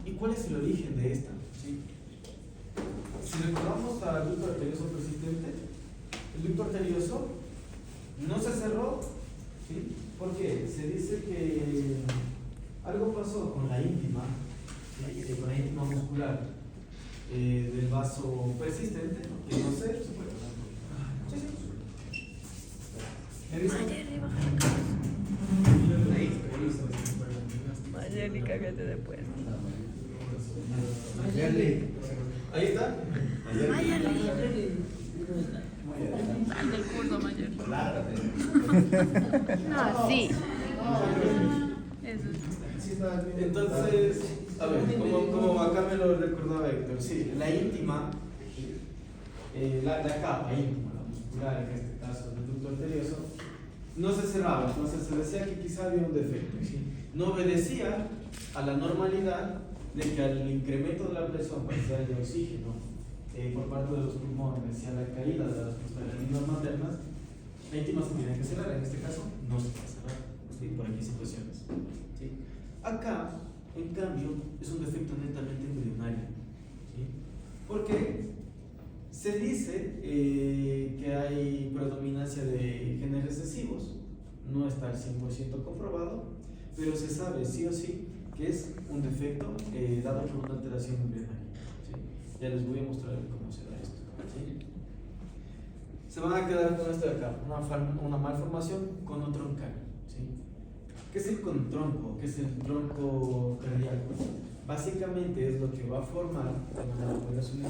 ¿Y cuál es el origen de esta? ¿Sí? Si recordamos al ducto arterioso persistente, el ducto arterioso no se cerró, ¿sí? ¿Por qué? Se dice que algo pasó con la íntima, ¿sí? Con la íntima muscular del vaso persistente, que no sé, se puede hablar. Sí, sí. ¿Me dice? Mayerly, cágate después. Ahí está. Mayerly. Al del curso, Mayerly. No, sí. Eso. Entonces, a ver, como acá me lo recordaba Héctor, sí, la íntima, la capa íntima, la muscular en este caso, del ducto arterioso, no se cerraba, entonces se decía que quizá había un defecto, ¿sí? No obedecía a la normalidad de que al incremento de la presión parcial de oxígeno por parte de los pulmones y a la caída de las líneas maternas, la íntima se tiene que cerrar, en este caso no se va a cerrar, ¿sí? Por aquí situaciones, ¿sí? Acá, en cambio, es un defecto netamente embrionario, ¿sí? Porque se dice que hay predominancia de genes recesivos, no está al 100% comprobado, pero se sabe sí o sí que es un defecto dado por una alteración embrionaria, ¿sí? Ya les voy a mostrar cómo se da esto, ¿sí? Se van a quedar con esto de acá, una malformación conotroncal, ¿sí? ¿Qué es el conotronco? ¿Qué es el tronco cardíaco? Básicamente es lo que va a formar, de manera muy resumida,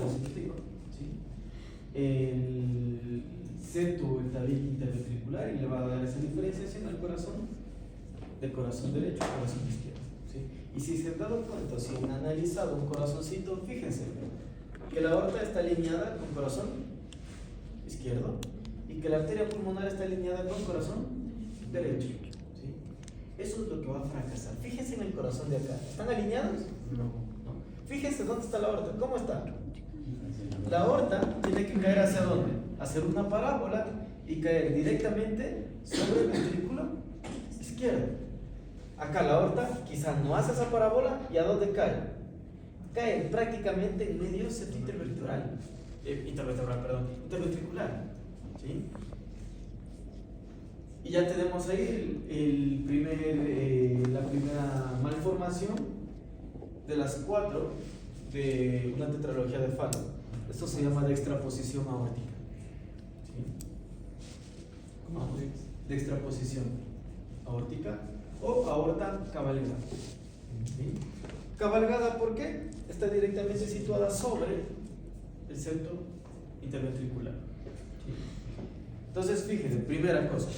¿sí? El septo, el tabique interventricular, y le va a dar esa diferenciación al corazón, del corazón derecho al corazón izquierdo, ¿sí? Y si se han dado cuenta, si han analizado un corazoncito, fíjense que la aorta está alineada con corazón izquierdo y que la arteria pulmonar está alineada con corazón derecho, ¿sí? Eso es lo que va a fracasar. Fíjense en el corazón de acá, ¿están alineados? No. Fíjense dónde está la aorta, ¿cómo está? La aorta tiene que caer hacia dónde? Hacer una parábola y caer directamente sobre el ventrículo izquierdo. Acá la aorta quizás no hace esa parábola, ¿y a dónde cae? Cae prácticamente en medio septo interventricular, ¿sí? Y ya tenemos ahí la primera malformación de las 4 de una tetralogía de Fallot. Esto se llama dextraposición aórtica, ¿sí? ¿Cómo? Dextraposición aórtica o aorta cabalgada, ¿sí? Cabalgada, ¿por qué? Está directamente situada sobre el septo interventricular, ¿sí? Entonces, fíjense, primera cosa,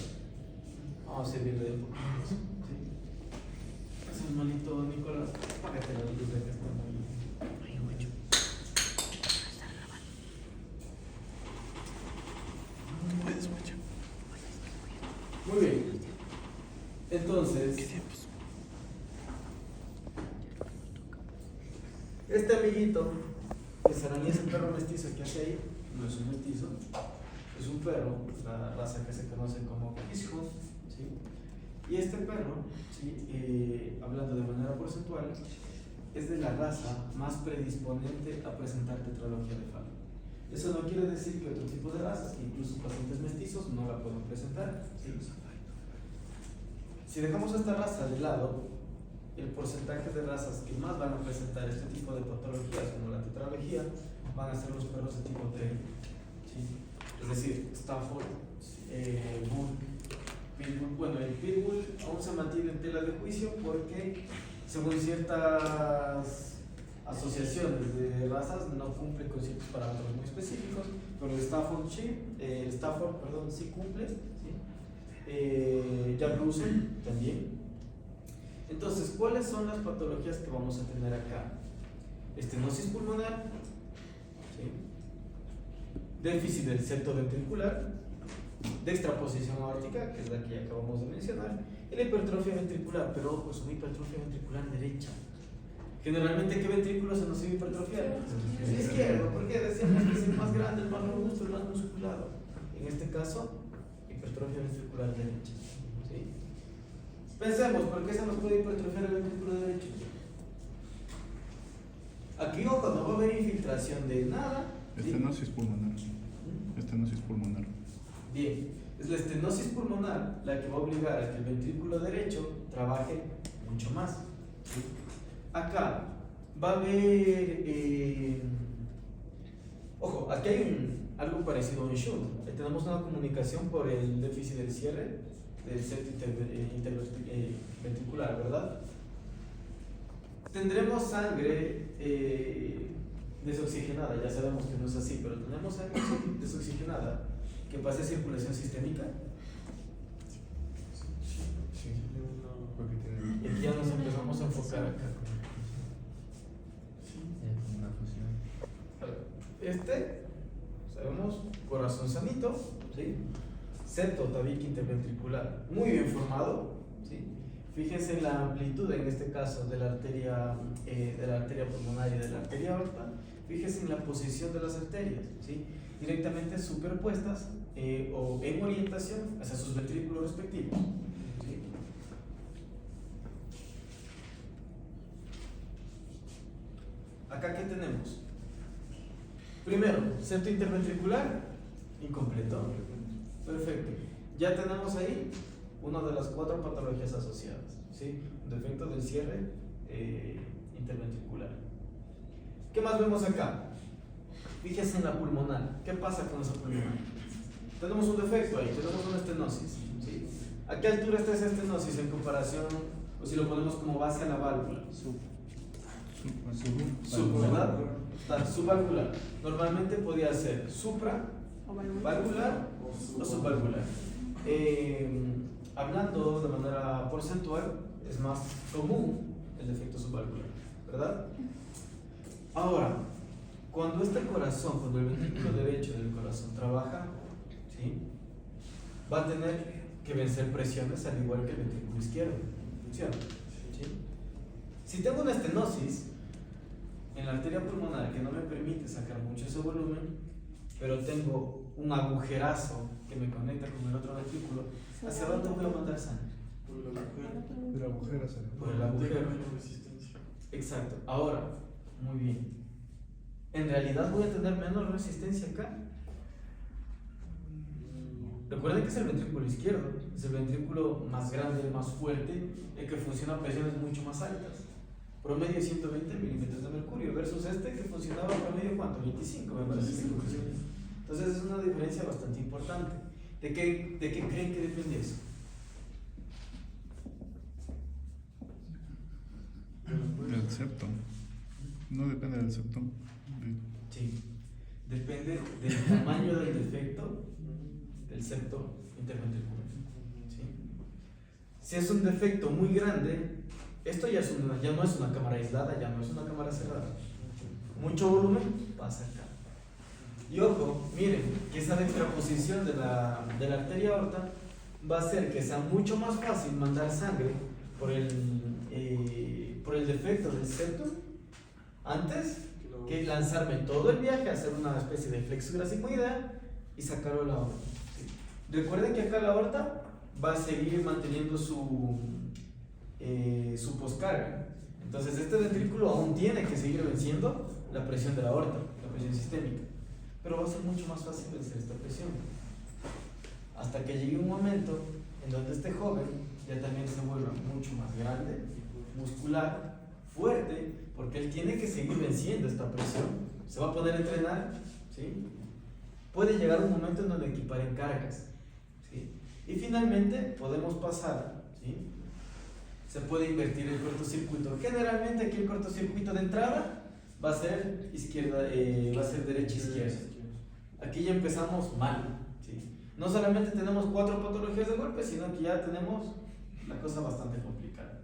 vamos a servirle de un poco, ¿sí? Gracias, hermanito Nicolás, págate la luz de que está muy... Muy bien. Entonces, este amiguito, que será ese perro mestizo que hace ahí, no es un mestizo, es un perro, la raza que se conoce como Fishhound, ¿sí? Y este perro, ¿sí? Hablando de manera porcentual, es de la raza más predisponente a presentar tetralogía de Fallot. Eso no quiere decir que otro tipo de razas, que incluso pacientes mestizos, no la pueden presentar, ¿sí? Si dejamos esta raza de lado, el porcentaje de razas que más van a presentar este tipo de patologías, como la tetralogía, van a ser los perros de tipo T, ¿sí? Es decir, Stafford, Bull, Pitbull. Bueno, el Pitbull aún se mantiene en tela de juicio porque, según ciertas asociaciones de razas, no cumple con ciertos parámetros muy específicos, pero el Stafford sí cumple, ¿sí? Jack Russell también. Entonces, ¿cuáles son las patologías que vamos a tener acá? Estenosis pulmonar, ¿sí? Déficit del septo ventricular, dextraposición aórtica, que es la que ya acabamos de mencionar, y la hipertrofia ventricular, pero ojo, es una hipertrofia ventricular derecha. Generalmente, ¿qué ventrículo se nos iba a hipertrofiar? El izquierdo, porque decíamos que es el más grande, el más robusto, el más musculado. En este caso, hipertrofia ventricular derecha, ¿sí? Pensemos, ¿por qué se nos puede hipertrofiar el ventrículo derecho? Aquí, ojo, no va a haber infiltración de nada. ¿Sí? Estenosis pulmonar. Estenosis pulmonar. Bien, es la estenosis pulmonar la que va a obligar a que el ventrículo derecho trabaje mucho más. ¿Sí? Acá va a haber, ojo, aquí hay algo parecido a un shunt. Tenemos una comunicación por el déficit del cierre del septo interventricular, ¿verdad? Tendremos sangre desoxigenada, ya sabemos que no es así, pero tenemos sangre desoxigenada que pase a circulación sistémica. Sí. Y aquí ya nos empezamos a enfocar acá. Una fusión. Sabemos, corazón sanito, ¿sí? Septo tabique interventricular, muy bien formado, ¿sí? Fíjense en la amplitud, en este caso, de la arteria pulmonar y de la arteria aorta. Fíjense en la posición de las arterias, ¿sí? Directamente superpuestas o en orientación hacia sus ventrículos respectivos, ¿sí? Acá, ¿qué tenemos? Primero, septo interventricular incompleto. Perfecto. Ya tenemos ahí una de las 4 patologías asociadas, ¿sí? Un defecto del cierre interventricular. ¿Qué más vemos acá? Fíjese en la pulmonar. ¿Qué pasa con esa pulmonar? Tenemos un defecto ahí, tenemos una estenosis, ¿sí? ¿A qué altura está esa estenosis en comparación, o si lo ponemos como base a la válvula? ¿Verdad? Está subvalvular. Normalmente podría ser supravalvular o subvalvular. Hablando de manera porcentual, es más común el defecto subvalvular, ¿verdad? Ahora, cuando el ventrículo derecho del corazón trabaja, ¿sí? Va a tener que vencer presiones al igual que el ventrículo izquierdo. ¿Funciona? ¿Sí? Si tengo una estenosis en la arteria pulmonar que no me permite sacar mucho ese volumen, pero tengo un agujerazo que me conecta con el otro ventrículo, ¿hacia dónde voy a mandar sangre? Por el agujero. Por el agujero. Exacto. Ahora, muy bien. ¿En realidad voy a tener menos resistencia acá? Recuerden que es el ventrículo izquierdo, es el ventrículo más grande, más fuerte, el que funciona a presiones mucho más altas. Promedio 120 milímetros de mercurio versus este que funcionaba a promedio, ¿cuánto? 25, me parece. Entonces es una diferencia bastante importante. ¿De qué creen que depende eso? Del septo. No depende del septo. Sí. Depende del tamaño del defecto del septo interventricular. ¿Sí? Si es un defecto muy grande, esto ya no es una cámara aislada, ya no es una cámara cerrada. Mucho volumen pasa acá. Y ojo, miren, que esa dextraposición de la arteria aorta va a hacer que sea mucho más fácil mandar sangre por el defecto del septo antes que lanzarme todo el viaje, hacer una especie de flexura sigmoidea y sacarlo de la aorta. ¿Sí? Recuerden que acá la aorta va a seguir manteniendo su poscarga. Entonces este ventrículo aún tiene que seguir venciendo la presión de la aorta, la presión sistémica. Pero va a ser mucho más fácil vencer esta presión. Hasta que llegue un momento en donde este joven ya también se vuelva mucho más grande, muscular, fuerte, porque él tiene que seguir venciendo esta presión. Se va a poder entrenar, ¿sí? Puede llegar un momento en donde equiparen cargas, ¿sí? Y finalmente podemos pasar, ¿sí? Se puede invertir el cortocircuito. Generalmente aquí el cortocircuito de entrada va a ser derecha-izquierda. Aquí ya empezamos mal, ¿sí? No solamente tenemos 4 patologías de golpe, sino que ya tenemos la cosa bastante complicada.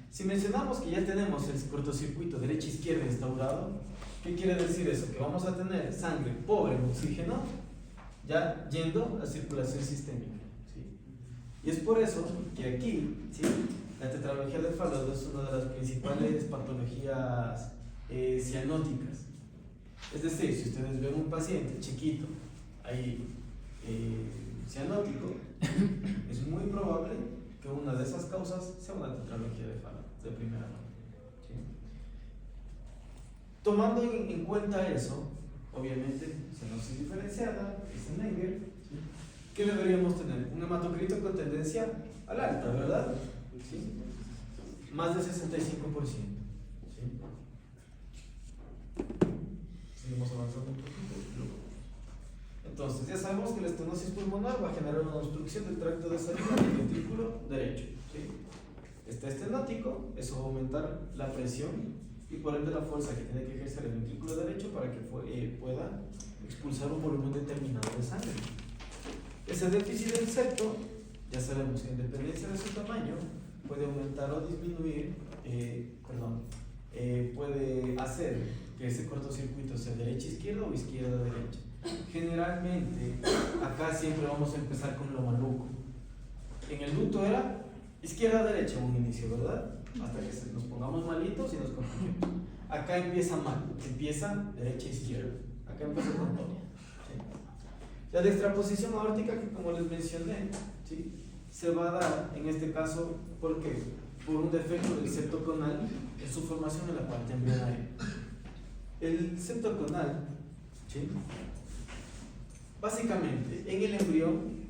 Si mencionamos que ya tenemos el cortocircuito derecha-izquierda instaurado, ¿qué quiere decir eso? Que vamos a tener sangre pobre en oxígeno ya yendo a circulación sistémica, ¿sí? Y es por eso que aquí, ¿sí? La tetralogía de Fallot es una de las principales patologías cianóticas. Es decir, si ustedes ven un paciente chiquito ahí cianótico, es muy probable que una de esas causas sea una tetralogía de Fallot de primera mano, ¿sí? Tomando en cuenta eso, obviamente, cianosis diferenciada, dice Menger, ¿sí? ¿Qué deberíamos tener? Un hematocrito con tendencia al alta, ¿verdad? ¿Sí? Más del 65%. ¿Sí? Seguimos avanzando un poquito. Entonces, ya sabemos que la estenosis pulmonar va a generar una obstrucción del tracto de salida del ventrículo derecho. ¿Sí? Está estenótico, eso va a aumentar la presión y por ende la fuerza que tiene que ejercer el ventrículo derecho para que pueda expulsar un volumen determinado de sangre. Ese déficit del septo, ya sabemos que en dependencia de su tamaño, puede aumentar o disminuir, puede hacer que ese cortocircuito sea derecha-izquierda o izquierda-derecha. Generalmente, acá siempre vamos a empezar con lo maluco. En el ducto era izquierda-derecha en un inicio, ¿verdad? Hasta que nos pongamos malitos y nos confundimos. Acá empieza mal, empieza derecha-izquierda. Acá empieza con todo. ¿Sí? La dextraposición aórtica, que como les mencioné, ¿sí? Se va a dar en este caso, ¿por qué? Por un defecto del septo conal en su formación en la parte embrionaria. El septo conal, ¿sí? Básicamente, en el embrión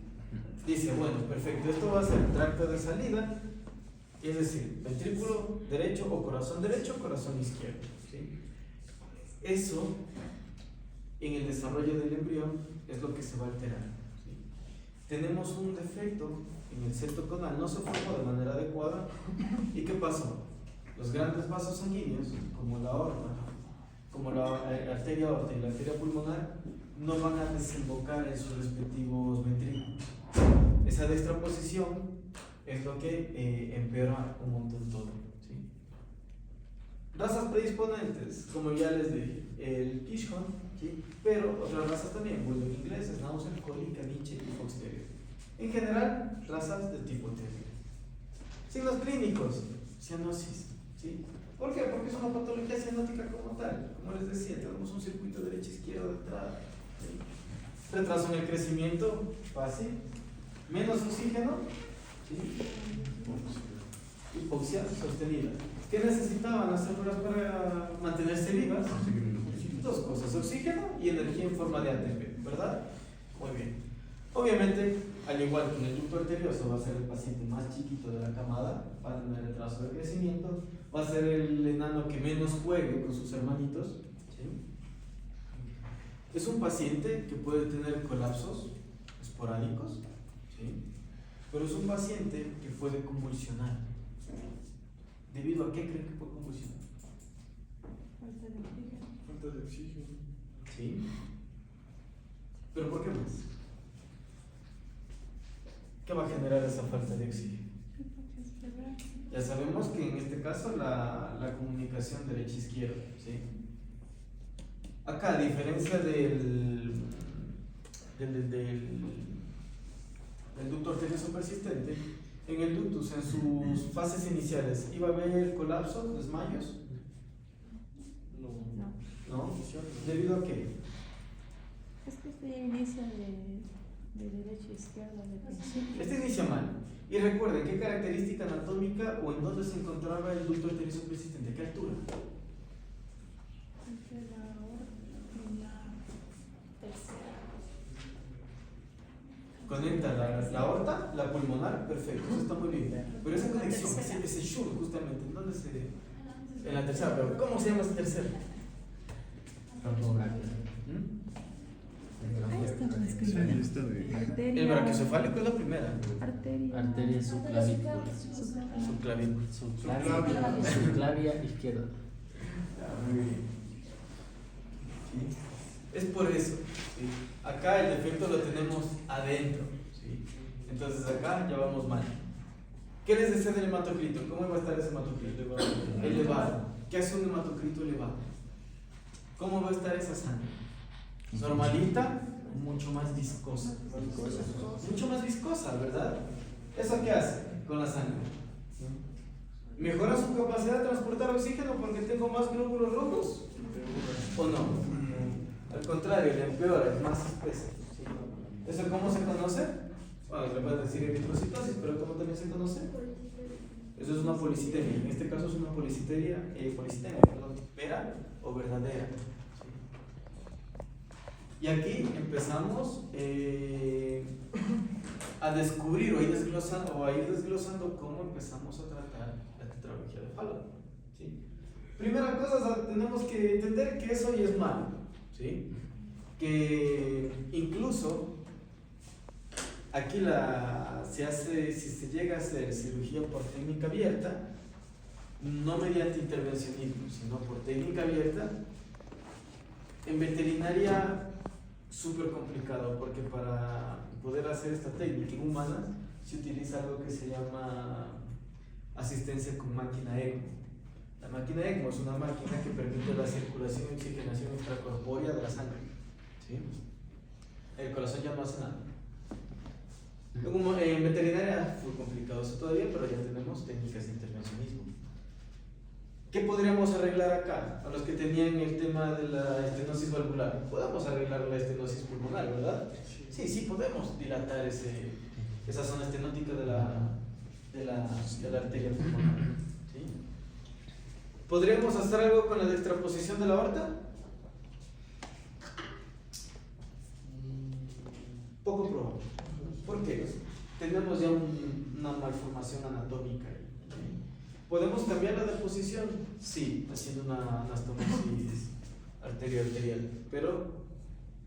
dice, bueno, perfecto, esto va a ser el tracto de salida, es decir, ventrículo derecho o corazón izquierdo. ¿Sí? Eso, en el desarrollo del embrión, es lo que se va a alterar. ¿Sí? Tenemos un defecto en el septo conal, no se formó de manera adecuada. ¿Y qué pasó? Los grandes vasos sanguíneos, como la aorta, como la arteria aorta y la arteria pulmonar, no van a desembocar en sus respectivos ventrículos. Esa dextraposición es lo que empeora un montón todo. ¿Sí? Razas predisponentes, como ya les dije, el Kishon, ¿sí? Pero otras razas también, bulldog inglés, schnauzer, collie, caniche y fox terrier. En general, razas de tipo terrier. Signos clínicos, cianosis. ¿Sí? ¿Por qué? Porque es una patología cianótica como tal. Como les decía, tenemos un circuito derecha-izquierda de entrada. ¿Sí? Retraso en el crecimiento, fácil. Menos oxígeno, ¿sí? Hipoxia sostenida. ¿Qué necesitaban las células para mantenerse vivas? Dos cosas, oxígeno y energía en forma de ATP, ¿verdad? Muy bien. Obviamente, al igual que en el ducto arterioso, va a ser el paciente más chiquito de la camada, va a tener retraso de crecimiento, va a ser el enano que menos juegue con sus hermanitos. ¿Sí? Es un paciente que puede tener colapsos esporádicos, ¿sí? Pero es un paciente que puede convulsionar. ¿Debido a qué creen que puede convulsionar? Falta de oxígeno. ¿Sí? ¿Pero por qué más? ¿Qué va a generar esa falta de oxígeno? Ya sabemos que en este caso la comunicación derecha-izquierda, ¿sí? Acá, a diferencia del ducto arterioso persistente, en el ductus, en sus fases iniciales, ¿iba a haber colapsos, desmayos? ¿No? ¿Debido a qué? Es que este inicia de derecha a izquierda de principio. Este inicia mal. Y recuerden, ¿qué característica anatómica o en dónde se encontraba el ducto arterioso persistente? ¿Qué altura? Entre la aorta y la tercera. Conecta la aorta, la pulmonar, perfecto, eso está muy bien. Pero esa conexión, ese shunt justamente, ¿en dónde se...? En la tercera, pero ¿cómo se llama esa tercera? Ahí está la Sí, escritura. está de... Arteria. El brachiocefálico es la primera. Arteria subclavícula. Subclavícula. Subclavia izquierda. Muy bien. ¿Sí? Es por eso. ¿Sí? Acá el defecto lo tenemos adentro. ¿Sí? Entonces acá ya vamos mal. ¿Qué les decía del hematocrito? ¿Cómo va a estar ese hematocrito? Elevado. ¿Qué hace un hematocrito elevado? ¿Cómo va a estar esa sangre? Normalita, mucho más viscosa. Mucho más viscosa, ¿verdad? ¿Eso qué hace con la sangre? ¿Mejora su capacidad de transportar oxígeno porque tengo más glóbulos rojos? ¿O no? Al contrario, le empeora, es más espesa. ¿Eso cómo se conoce? Bueno, le puedes decir eritrocitosis, pero ¿cómo también se conoce? Eso es una policitemia. En este caso es una policitemia, perdón, vera o verdadera. ¿Sí? Y aquí empezamos a descubrir o a ir desglosando cómo empezamos a tratar la tetralogía de Fallon. ¿Sí? Primera cosa, tenemos que entender que eso ya es malo. ¿Sí? Que incluso aquí si se llega a hacer cirugía por técnica abierta, no mediante intervencionismo, sino por técnica abierta, en veterinaria súper complicado, porque para poder hacer esta técnica en humanas se utiliza algo que se llama asistencia con máquina ECMO. La máquina ECMO es una máquina que permite la circulación y oxigenación extracorpórea de la sangre. ¿Sí? El corazón ya no hace nada. En veterinaria fue complicado eso todavía, pero ya tenemos técnicas de intervencionismo. ¿Qué podríamos arreglar acá? A los que tenían el tema de la estenosis valvular, podemos arreglar la estenosis pulmonar, ¿verdad? Sí, podemos dilatar esa zona estenótica de la arteria pulmonar. ¿Sí? ¿Podríamos hacer algo con la dextraposición de la aorta? Poco probable. ¿Por qué? Tenemos ya una malformación anatómica. ¿Podemos cambiarla de posición? Sí, haciendo una anastomosis arterial, pero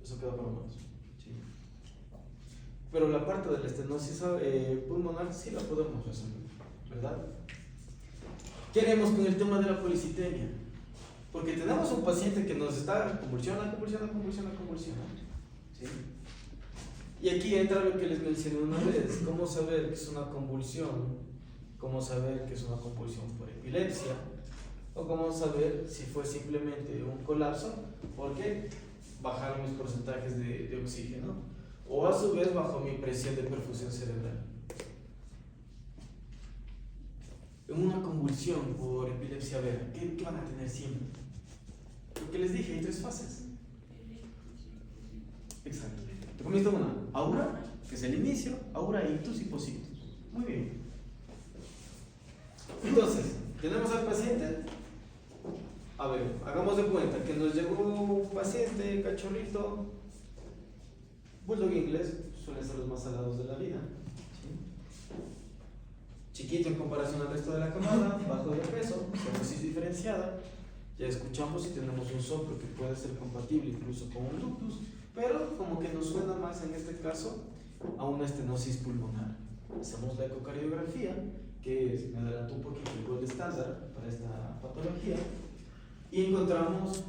eso queda para humanos. ¿Sí? Pero la parte de la estenosis pulmonar sí la podemos resolver, ¿verdad? ¿Qué haremos con el tema de la policitemia? Porque tenemos un paciente que nos está convulsiona. ¿Sí? Y aquí entra lo que les mencioné una vez, cómo saber que es una convulsión, cómo saber que es una convulsión por epilepsia, o cómo saber si fue simplemente un colapso porque bajaron mis porcentajes de oxígeno, o a su vez bajó mi presión de perfusión cerebral. En una convulsión por epilepsia vera, ¿qué van a tener siempre? Lo que les dije, hay 3 fases. Exacto. Te comiste una aura, que es el inicio, aura, ictus y posictus. Muy bien. Entonces, tenemos al paciente. A ver, hagamos de cuenta que nos llegó un paciente, cachorrito, bulldog inglés, suelen ser los más salados de la vida. ¿Sí? Chiquito en comparación al resto de la camada, bajo de peso, cirrosis diferenciada. Ya escuchamos si tenemos un soplo que puede ser compatible incluso con un ductus, pero como que nos suena más en este caso a una estenosis pulmonar. Hacemos la ecocardiografía, que me adelantó un poquito el gold estándar para esta patología, y encontramos,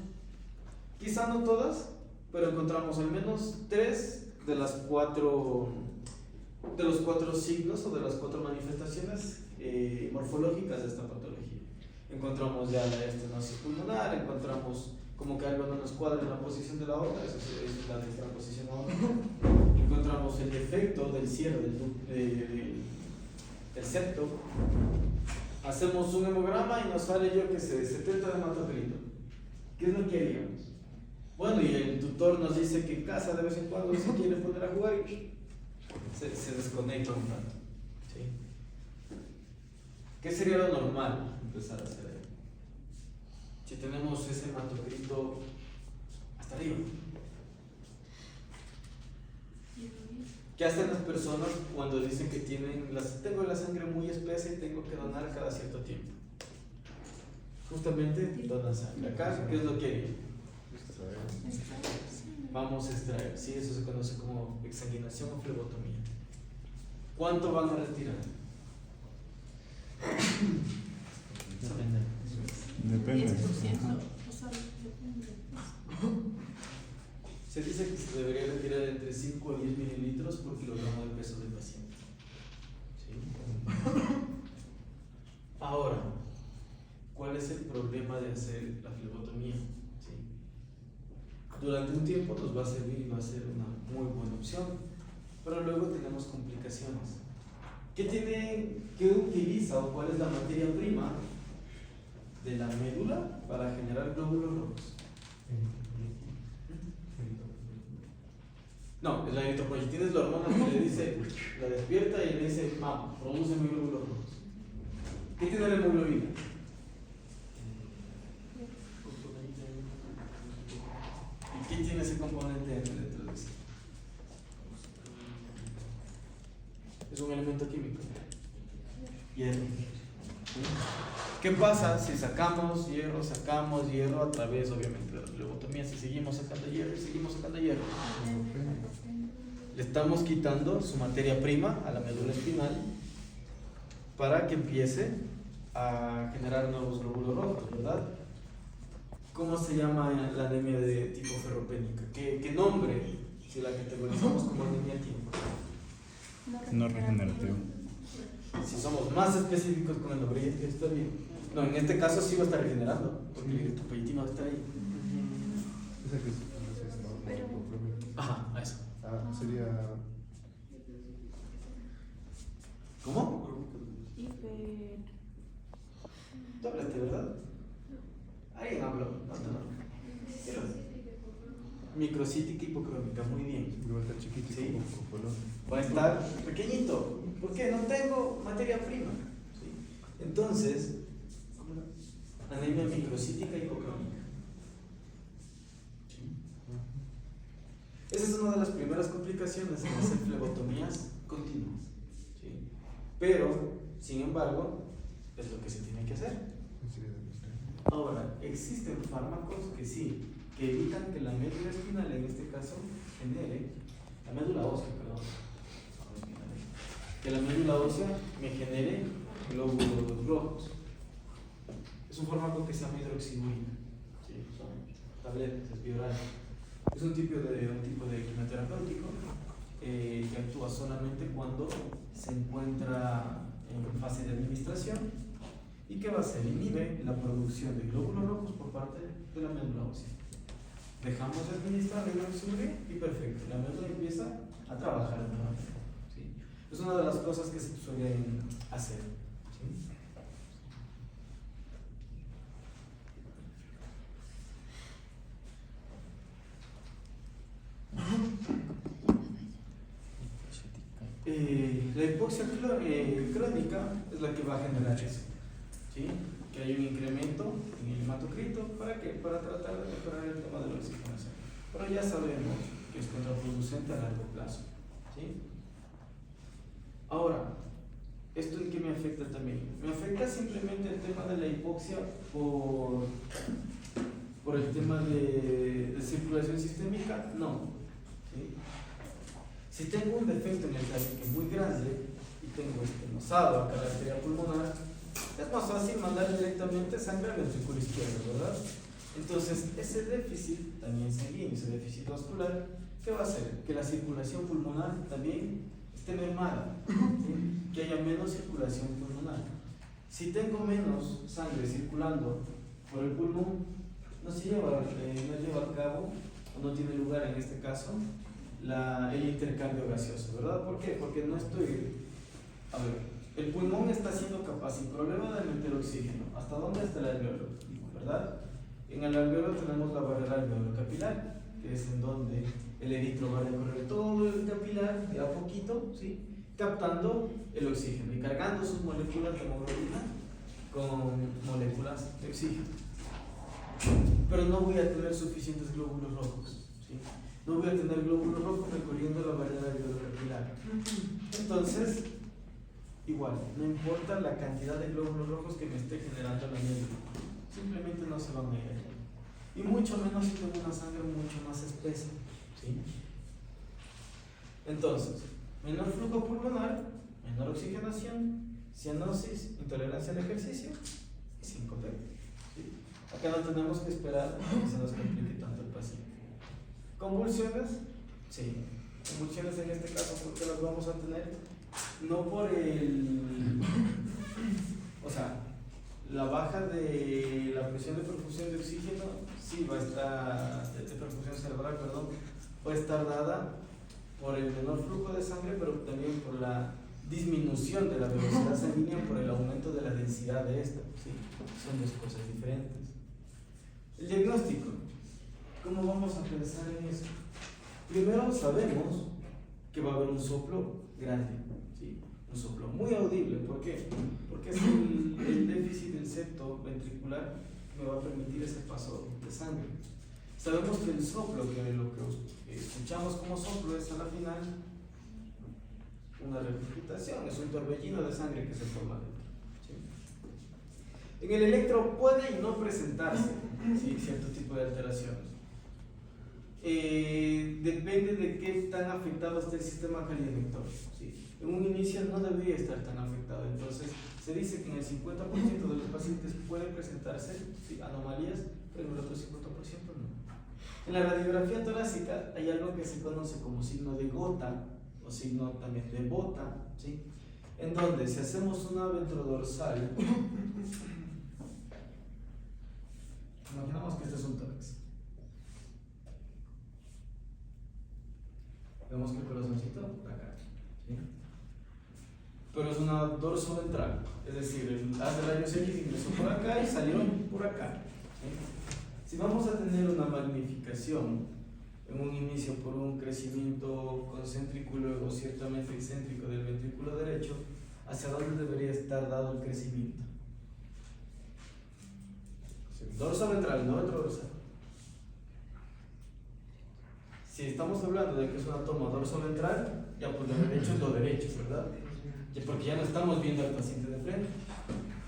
quizá no todas, pero encontramos al menos 3 de los 4 signos o de las 4 manifestaciones morfológicas de esta patología. Encontramos ya la estenosis pulmonar, encontramos como que algo no nos cuadra en la posición de la aorta, eso es la dextraposición aórtica. Encontramos el defecto del cierre del septo. Hacemos un hemograma y nos sale, yo que sé, 70 de hematocrito. ¿Qué es lo que haríamos? Bueno, y el tutor nos dice que en casa de vez en cuando se quiere poner a jugar y se desconecta un rato. ¿Sí? ¿Qué sería lo normal empezar a hacer ahí? Si tenemos ese hematocrito hasta arriba. ¿Qué hacen las personas cuando dicen que tengo la sangre muy espesa y tengo que donar cada cierto tiempo? Justamente donan sangre. Acá, ¿qué es lo que harían? Vamos a extraer. Sí, eso se conoce como exsanguinación o flebotomía. ¿Cuánto van a retirar? Depende. 10%. Ajá. O sea, depende. Se dice que se debería retirar entre 5 a 10 mililitros por kilogramo de peso del paciente. ¿Sí? Ahora, ¿cuál es el problema de hacer la flebotomía? ¿Sí? Durante un tiempo nos va a servir y va a ser una muy buena opción, pero luego tenemos complicaciones. ¿Qué utiliza o cuál es la materia prima de la médula para generar glóbulos rojos? No, la eritropoyetina es la hormona que le dice, la despierta y le dice, produce glóbulos rojos. ¿Qué tiene la hemoglobina? ¿Y qué tiene ese componente dentro de sí? Es un elemento químico. Hierro. ¿Qué pasa si sacamos hierro a través, obviamente, de la flebotomía? Si seguimos sacando hierro y seguimos sacando hierro, le estamos quitando su materia prima a la médula espinal para que empiece a generar nuevos glóbulos rojos, ¿verdad? ¿Cómo se llama la anemia de tipo ferropénica? ¿Qué nombre si la categorizamos como anemia tipo? No regenerativo. Si somos más específicos con el nombre, ya está bien. No, en este caso sí va a estar regenerando, porque tu pelletín va a estar ahí. Esa que es Ajá, a eso. sería ¿Cómo? Hiper. Tú hablaste, ¿verdad? Alguien habló, no. Microcítica hipocrómica, muy bien. igual está chiquito Sí. con color. Va a estar pequeñito. ¿Por qué? No tengo materia prima. ¿Sí? Entonces, anemia microcítica hipocrómica. ¿Sí? Esa es una de las primeras complicaciones en hacer flebotomías continuas. ¿Sí? Pero, sin embargo, es lo que se tiene que hacer. Ahora, existen fármacos que sí, que evitan que la médula espinal, en este caso, genere, la médula ósea, perdón, no espinal, que la médula ósea me genere glóbulos rojos. Es un fármaco que se llama hidroxidurina, ¿sí? Son tabletas, es bioral. Es un tipo de quimioterapéutico que actúa solamente cuando se encuentra en fase de administración. ¿Y qué va a hacer? Inhibe la producción de glóbulos rojos por parte de la médula ósea. Dejamos de administrar la hidroxidurina y perfecto, la médula empieza a trabajar nuevamente. ¿Sí? Es una de las cosas que se suelen hacer. ¿Sí? La hipoxia crónica es la que va a generar eso. ¿Sí? Que hay un incremento en el hematocrito. ¿Para qué? Para tratar de mejorar el tema de la oxigenación. Pero ya sabemos que es contraproducente a largo plazo. ¿Sí? Ahora, ¿esto en qué me afecta también? Me afecta simplemente el tema de la hipoxia por el tema de circulación sistémica. No. ¿Sí? Si tengo un defecto en el tabique muy grande y tengo estenosado acá la arteria pulmonar, es más fácil mandar directamente sangre al ventrículo izquierdo, ¿verdad? Entonces, ese déficit también sanguíneo, ese déficit vascular, ¿qué va a hacer? Que la circulación pulmonar también esté mermada, ¿sí? Que haya menos circulación pulmonar. Si tengo menos sangre circulando por el pulmón, no lleva a cabo, o no tiene lugar en este caso, el intercambio gaseoso, ¿verdad? ¿Por qué? Porque no estoy... A ver, el pulmón está siendo capaz, sin problema, de meter oxígeno. ¿Hasta dónde? Hasta el alveolo, ¿verdad? En el alveolo tenemos la barrera alveolo-capilar, que es en donde el eritro va a recorrer todo el capilar de a poquito, ¿sí? Captando el oxígeno y cargando sus moléculas de hemoglobina con moléculas de oxígeno. Pero no voy a tener suficientes glóbulos rojos, ¿sí? No voy a tener glóbulos rojos recorriendo la barrera alveolo-capilar. Entonces, igual, no importa la cantidad de glóbulos rojos que me esté generando la médula, simplemente no se van a ir allá. Y mucho menos si tengo una sangre mucho más espesa, ¿sí? Entonces, menor flujo pulmonar, menor oxigenación, cianosis, intolerancia al ejercicio y síncope. ¿Sí? Acá no tenemos que esperar a que se nos complique tanto el paciente. ¿Convulsiones? Sí. Convulsiones en este caso, ¿por qué las vamos a tener? No por o sea, la baja de la presión de perfusión de oxígeno, sí va a estar, de perfusión cerebral, perdón, va a estar dada por el menor flujo de sangre, pero también por la disminución de la velocidad sanguínea por el aumento de la densidad de esta. ¿Sí? Son dos cosas diferentes. El diagnóstico. ¿Cómo vamos a pensar en eso? Primero sabemos que va a haber un soplo grande, ¿sí? Un soplo muy audible. ¿Por qué? Porque es el déficit del septo ventricular que me va a permitir ese paso de sangre. Sabemos que el soplo, que lo que escuchamos como soplo, es a la final una regurgitación, es un torbellino de sangre que se forma dentro. ¿Sí? En el electro puede y no presentarse, ¿sí?, cierto tipo de alteraciones. Depende de qué tan afectado esté el sistema cardiolector. ¿Sí? En un inicio no debería estar tan afectado, entonces se dice que en el 50% de los pacientes puede presentarse, ¿sí?, anomalías, pero en el otro 50% no. En la radiografía torácica hay algo que se conoce como signo de gota o signo también de bota, ¿sí?, en donde si hacemos una ventrodorsal, imaginamos que este es un tórax. Vemos que el corazoncito por acá, ¿sí?, pero es una dorso ventral, es decir, hace rayos X, ingresó por acá y salió por acá. ¿Sí? Si vamos a tener una magnificación en un inicio por un crecimiento concéntrico y luego ciertamente excéntrico del ventrículo derecho, ¿hacia dónde debería estar dado el crecimiento? Dorso ventral, no retrodorsal. Si estamos hablando de que es una toma dorso ventral, ya pues lo derecho es lo derecho, ¿verdad? Porque ya no estamos viendo al paciente de frente.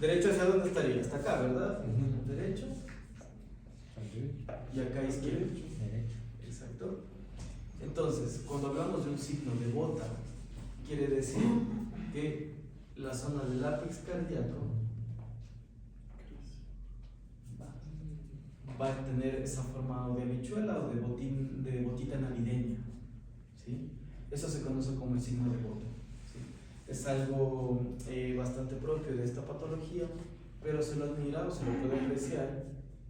Derecho hacia dónde estaría, hasta acá, ¿verdad? Derecho. Y acá izquierdo. Exacto. Entonces, cuando hablamos de un signo de bota, quiere decir que la zona del ápex cardíaco va a tener esa forma o de habichuela o de botita navideña. ¿Sí? Eso se conoce como el signo de bota. ¿Sí? Es algo bastante propio de esta patología, pero se lo admira o se lo puede apreciar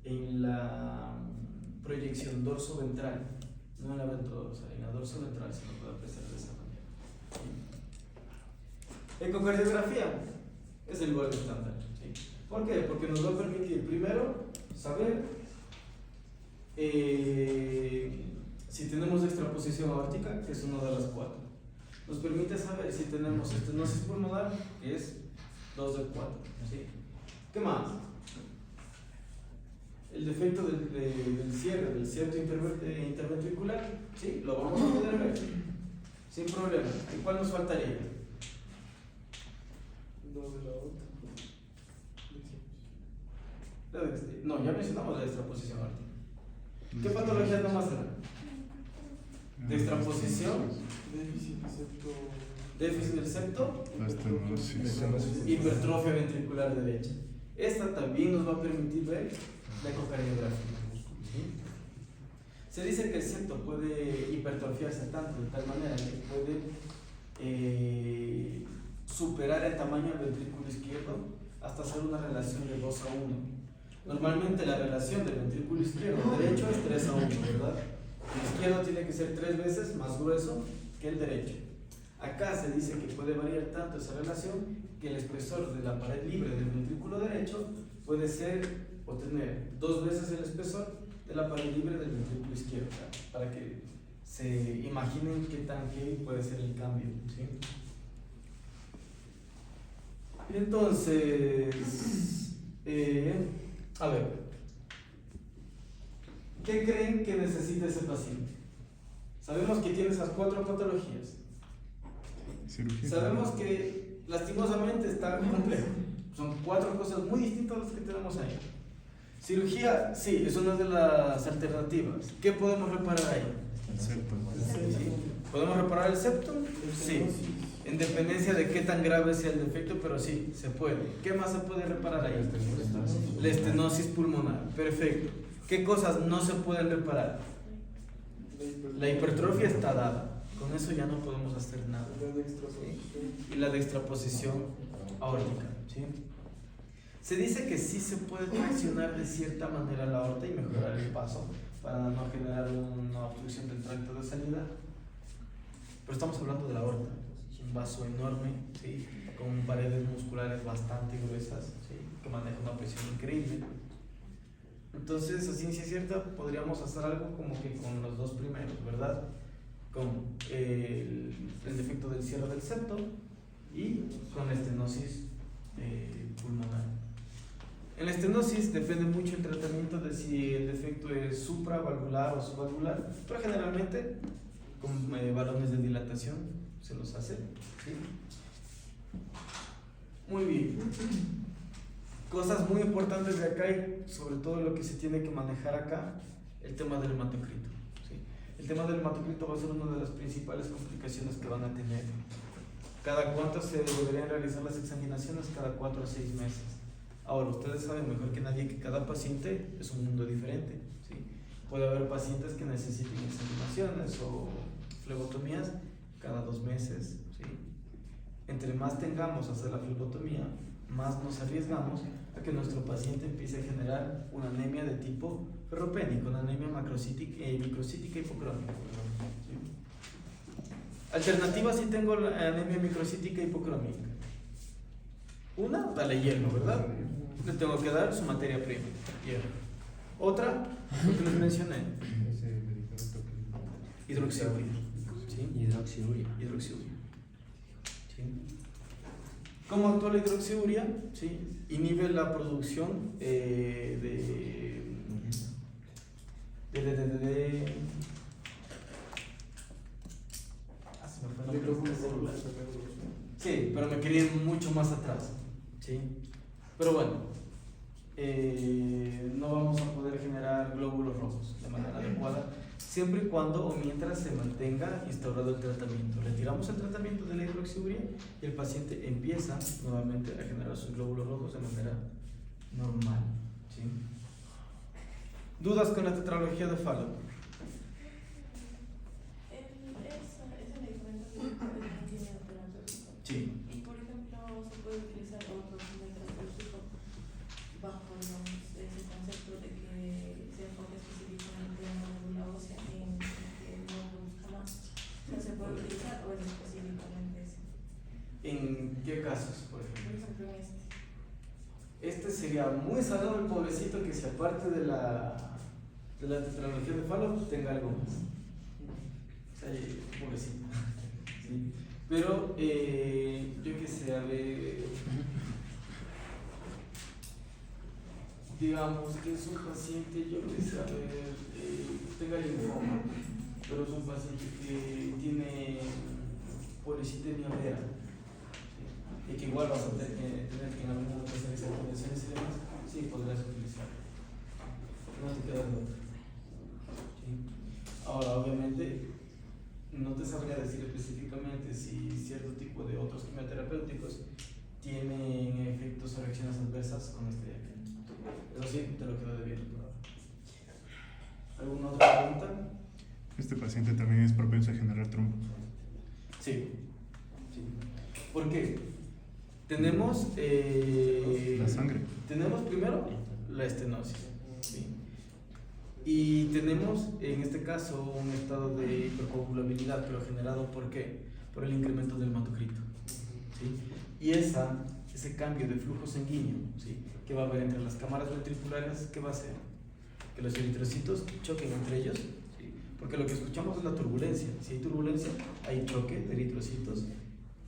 en la proyección dorso-ventral, no en la ventrodorsal, en la dorso-ventral se lo puede apreciar de esa manera. Ecocardiografía es el gold estándar. ¿Sí? ¿Por qué? Porque nos va a permitir primero saber si tenemos extraposición aórtica, que es una de las 4. Nos permite saber si tenemos estenosis pulmonar, que es 2 de 4. ¿Sí? ¿Qué más? El defecto del cierre, del septo interventricular, ¿sí? Lo vamos a poder ver sin problema. ¿Y cuál nos faltaría? No, ya mencionamos la extraposición aórtica. ¿Qué patologías no más serán? De extraposición, déficit del septo, hipertrofia ventricular derecha. Esta también nos va a permitir ver la ecocardiografía. ¿Sí? Se dice que el septo puede hipertrofiarse tanto de tal manera que puede superar el tamaño del ventrículo izquierdo hasta hacer una relación de 2 a 1. Normalmente la relación del ventrículo izquierdo derecho es 3 a 1, ¿verdad? El izquierdo tiene que ser 3 veces más grueso que el derecho. Acá se dice que puede variar tanto esa relación que el espesor de la pared libre del ventrículo derecho puede ser o tener 2 veces el espesor de la pared libre del ventrículo izquierdo, para que se imaginen qué tan heavy puede ser el cambio. ¿Sí? Entonces, a ver, ¿qué creen que necesita ese paciente? Sabemos que tiene esas 4 patologías. Cirugía. Sabemos que lastimosamente está complejo. Son 4 cosas muy distintas a las que tenemos ahí. Cirugía, sí, es una de las alternativas. ¿Qué podemos reparar ahí? El septo. ¿Sí? ¿Podemos reparar el septo? Sí. En dependencia de qué tan grave sea el defecto, pero sí, se puede. ¿Qué más se puede reparar ahí? La estenosis pulmonar. Perfecto. ¿Qué cosas no se pueden reparar? La hipertrofia está dada. Con eso ya no podemos hacer nada. ¿Sí? Y la dextraposición aórtica. ¿Sí? Se dice que sí se puede traccionar de cierta manera la aorta y mejorar el paso para no generar una obstrucción del tracto de salida. Pero estamos hablando de la aorta. Un vaso enorme, ¿sí? Con paredes musculares bastante gruesas, ¿sí? Que maneja una presión increíble. Entonces, a ciencia cierta, podríamos hacer algo como que con los 2 primeros, ¿verdad? Con el defecto del cierre del septo y con la estenosis pulmonar. En la estenosis depende mucho el tratamiento de si el defecto es supravalvular o subvalvular, pero generalmente con balones de dilatación se los hace. ¿Sí? Muy bien. Cosas muy importantes de acá y sobre todo lo que se tiene que manejar acá, el tema del hematocrito. ¿Sí? El tema del hematocrito va a ser una de las principales complicaciones que van a tener. ¿Cada cuánto se deberían realizar las examinaciones? Cada 4 a 6 meses. Ahora, ustedes saben mejor que nadie que cada paciente es un mundo diferente. ¿Sí? Puede haber pacientes que necesiten examinaciones o flebotomías cada 2 meses. ¿Sí? Entre más tengamos hacer la flebotomía, más nos arriesgamos a que nuestro paciente empiece a generar una anemia de tipo ferropénico, una anemia microcítica hipocrómica. ¿Sí? Alternativa si tengo la anemia microcítica hipocrómica. Una, dale hierro, ¿verdad? Le tengo que dar su materia prima, hierro. Otra, lo que les mencioné, Ese medicamento que... hidroxiuria. ¿Sí? Hidroxiuria. Hidroxiuria. ¿Sí? ¿Cómo actúa la hidroxiuria? ¿Sí? Inhibe la producción se me fue el nombre de esta célula. Sí, pero me quería ir mucho más atrás. ¿Sí? Pero bueno, no vamos a poder generar glóbulos rojos de manera adecuada siempre y cuando o mientras se mantenga instaurado el tratamiento. Retiramos el tratamiento de la hidroxiuria y el paciente empieza nuevamente a generar sus glóbulos rojos de manera normal. ¿Sí? ¿Dudas con la tetralogía de Fallot? Ese medicamento es quimioterapéutico. Sí. Y por ejemplo, se puede utilizar otro quimioterapéutico bajo ese concepto de que se enfoque específicamente en la médula ósea en que no produzca más. O sea, se puede utilizar o es específicamente ese. ¿En qué casos, por Por ejemplo? ejemplo, en este. Este sería muy salado el pobrecito que si aparte de la tetralogía de Fallot tenga algo más. O sea, pobrecito. ¿Sí? Pero yo que sé, a ver, digamos que es un paciente, yo que sé, a ver, tenga linfoma, pero es un paciente que tiene policitemia vera. Y que igual vas a tener que en algún momento hacer examinaciones y demás, sí, podrás utilizarlo. No te queda de otra. ¿Sí? Ahora, obviamente, no te sabría decir específicamente si cierto tipo de otros quimioterapéuticos tienen efectos o reacciones adversas con este de aquí. Eso sí, te lo quedo debiendo por ahora. ¿Alguna otra pregunta? Este paciente también es propenso a generar trombos. Sí. Sí. ¿Por qué? Tenemos La sangre. Tenemos primero la estenosis, ¿sí? Y tenemos en este caso un estado de hipercoagulabilidad, pero generado ¿por qué? Por el incremento del hematocrito, ¿sí? Y ese cambio de flujo sanguíneo, ¿sí? Que va a haber entre las cámaras ventriculares, ¿qué va a hacer? Que los eritrocitos choquen entre ellos, ¿sí? Porque lo que escuchamos es la turbulencia. Si hay turbulencia, hay choque de eritrocitos.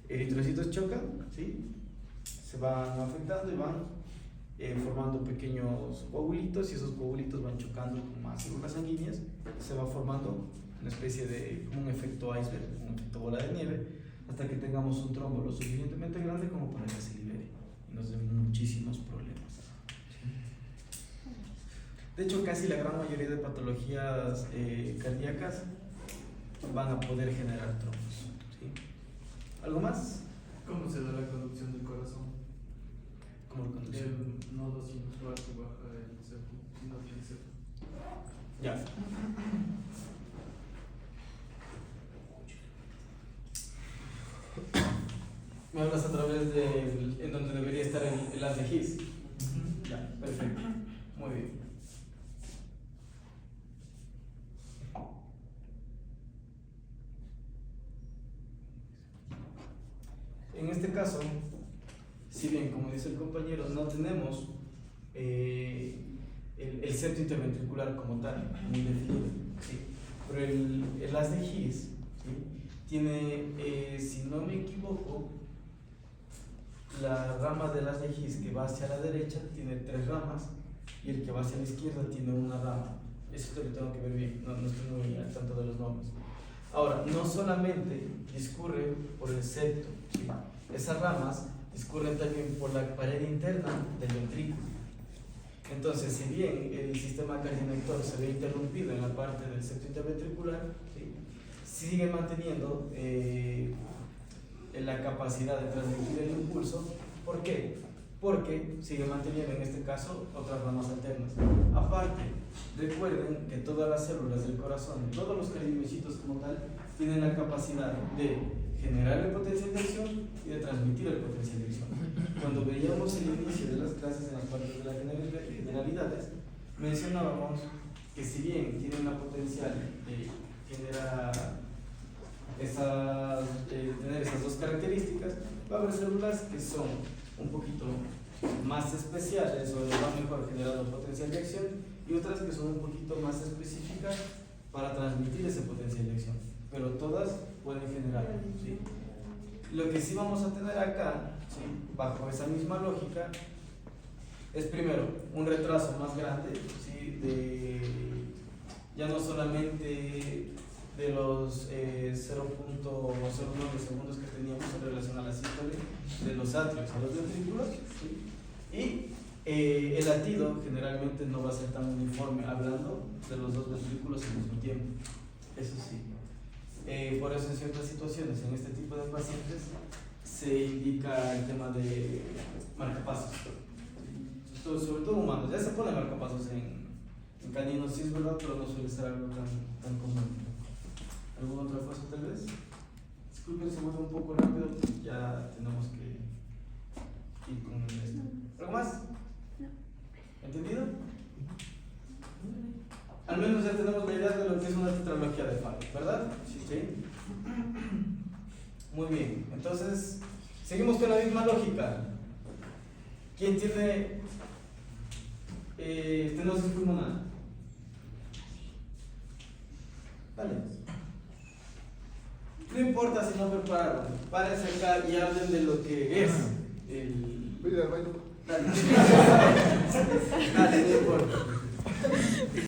Eritrocitos chocan, ¿sí? Se van afectando y van formando pequeños coágulitos, y esos coágulitos van chocando con más células sanguíneas, se va formando una especie de un efecto iceberg, un efecto bola de nieve, hasta que tengamos un trombo lo suficientemente grande como para que se libere y nos den muchísimos problemas. De hecho, casi la gran mayoría de patologías cardíacas van a poder generar trombos. ¿Sí? ¿Algo más? ¿Cómo se da la conducción del corazón? Como la conducción. El nodo sinusal que baja el septo, si no tiene septo. Ya. Me hablas a través de en donde debería estar el haz de His. Ya, perfecto. Muy bien. En este caso, si bien, como dice el compañero, no tenemos el septo interventricular como tal, muy definido, ¿sí? Pero el haz de His, ¿sí? Tiene, si no me equivoco, la rama de las lejís que va hacia la derecha tiene 3 ramas y el que va hacia la izquierda tiene una rama. Eso te lo tengo que ver bien, no estoy muy al tanto de los nombres. Ahora, no solamente discurre por el septo, ¿sí? Esas ramas discurren también por la pared interna del ventrículo. Entonces, si bien el sistema cardionector se ve interrumpido en la parte del septo interventricular, ¿sí? Sigue manteniendo la capacidad de transmitir el impulso. ¿Por qué? Porque sigue manteniendo en este caso otras ramas alternas. Aparte, recuerden que todas las células del corazón, todos los cardiomiocitos como tal, tienen la capacidad de generar el potencial de acción y de transmitir el potencial de acción. Cuando veíamos el inicio de las clases en las partes de las generalidades, mencionábamos que si bien tienen la potencial de generar tener esas dos características, va a haber células que son un poquito más especiales o van mejor generando potencial de acción y otras que son un poquito más específicas para transmitir ese potencial de acción, pero todas pueden generar, ¿sí? Lo que sí vamos a tener acá, ¿sí? Bajo esa misma lógica, es primero un retraso más grande, ¿sí? Ya no solamente de los 0.09 segundos que teníamos en relación a la sístole de los atrios a los ventrículos, ¿sí? Y el latido generalmente no va a ser tan uniforme, hablando de los dos ventrículos al mismo tiempo, eso sí. Por eso en ciertas situaciones, en este tipo de pacientes, se indica el tema de marcapasos, sobre todo humanos. Ya se pone marcapasos en caninos, sí es verdad, pero no suele ser algo tan común. ¿Alguna otra cosa tal vez? Disculpen, se mueve un poco rápido, ya tenemos que ir con esto. ¿Algo más? ¿Entendido? Al menos ya tenemos la idea de lo que es una tetralogía de Fabry, ¿verdad? Sí. Muy bien, entonces seguimos con la misma lógica. ¿Quién tiene estenosis pulmonar? Vale. No importa si no prepararon, párense acá y hablen de lo que es el... Voy al baño. Dale, no importa.